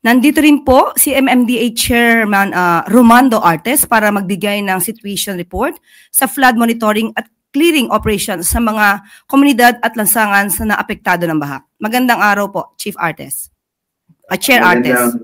Nandito rin po si MMDA Chairman Romando Artes para magbigay ng situation report sa flood monitoring at clearing operations sa mga komunidad at lansangan sa naapektado ng baha. Magandang araw po, Chief Artes. Chair Artes.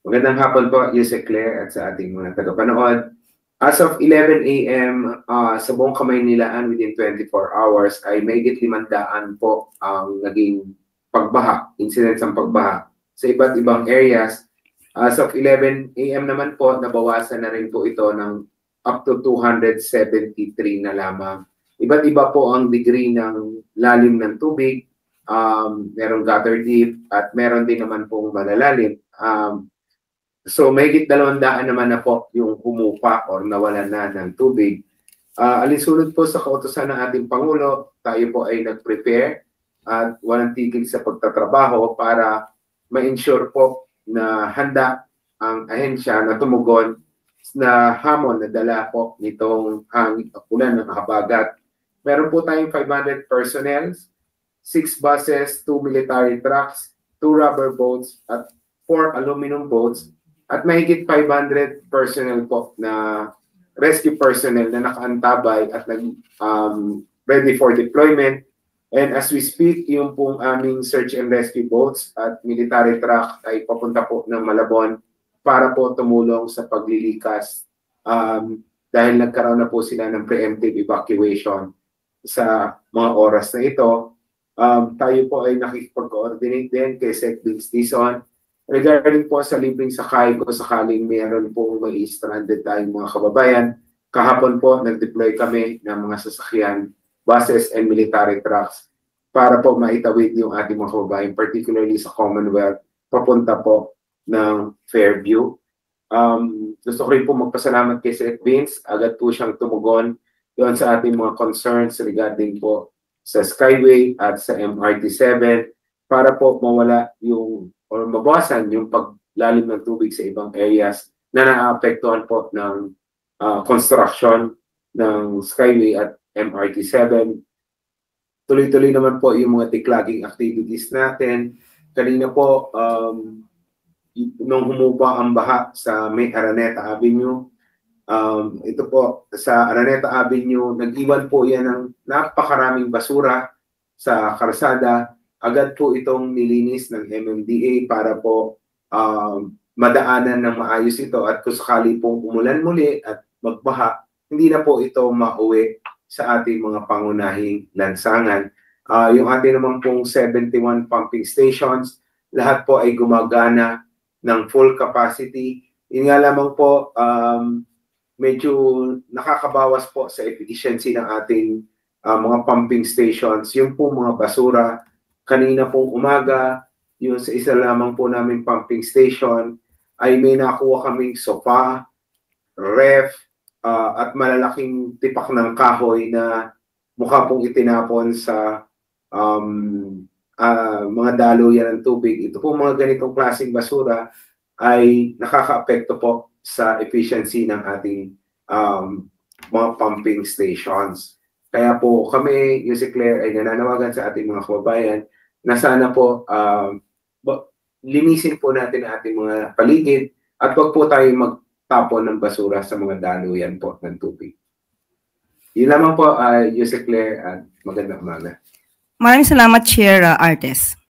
Magandang hapon po, Yusek Claire at sa ating mga tagapanood. As of 11 a.m. Sa buong Kamaynilaan within 24 hours ay may 500 po ang naging pagbaha, incidents ng pagbaha sa iba't ibang areas. As of 11 a.m. naman po, nabawasan na rin po ito ng up to 273 na lamang. Iba't iba po ang degree ng lalim ng tubig. Merong gutter deep at meron din naman pong malalalim. So may 200 naman na po yung humupa or nawalan na ng tubig. Alinsunod po sa kautusan ng ating Pangulo, tayo po ay nag-prepare at walang tigil sa pagtatrabaho para ma-ensure po na handa ang ahensya na tumugon na hamon na dala po nitong ulan ng habagat. Meron po tayong 500 personnel, 6 buses, 2 military trucks, 2 rubber boats at 4 aluminum boats at mahigit 500 personnel po na rescue personnel na nakaantabay at ready for deployment. And as we speak, yung pong aming search and rescue boats at military truck ay papunta po ng Malabon para po tumulong sa paglilikas dahil nagkaroon na po sila ng preemptive evacuation sa mga oras na ito. Tayo po ay nakikipag-coordinate din kay Sec. Vince Dizon regarding po sa libreng sakay kung sakaling meron po may stranded tayong mga kababayan. Kahapon po nag-deploy kami ng mga sasakyan, buses and military trucks para po maitawid yung ating mga kababayan, particularly sa Commonwealth, papunta po ng Fairview. Gusto ko rin po magpasalamat kay Sec. Vince. Agad po siyang tumugon doon sa ating mga concerns regarding po sa Skyway at sa MRT-7 para po mawala yung or mabawasan yung paglalim ng tubig sa ibang areas na naapektuhan po ng construction ng Skyway at MRT-7. Tuloy-tuloy naman po yung mga declogging activities natin. Kanina po, nung humupa ang baha sa may Araneta Avenue, ito po sa Araneta Avenue, nag-iwan po yan ng napakaraming basura sa karsada. Agad po itong nilinis ng MMDA para po madaanan ng maayos ito at kung sakali pong umulan muli at magbaha, hindi na po ito mauwi sa ating mga pangunahing lansangan. Yung ating naman pong 71 pumping stations, lahat po ay gumagana ng full capacity. Yun nga lamang po, medyo nakakabawas po sa efficiency ng ating mga pumping stations. Yung po mga basura, kanina pong umaga, yung sa isa lamang po namin pumping station, ay may nakuha kaming sofa, ref, at malalaking tipak ng kahoy na mukha pong itinapon sa mga daluyan ng tubig. Ito po mga ganitong klaseng basura ay nakaka-apekto po sa efficiency ng ating mga pumping stations. Kaya po kami, Yusek Claire, ay nananawagan sa ating mga kababayan na sana po linisin po natin ang ating mga paligid at wag po tayo magtapon ng basura sa mga daluyan po ng tubig. Yun lamang po, Yusek Claire, at magandang umaga. Maraming salamat, Chair Artes.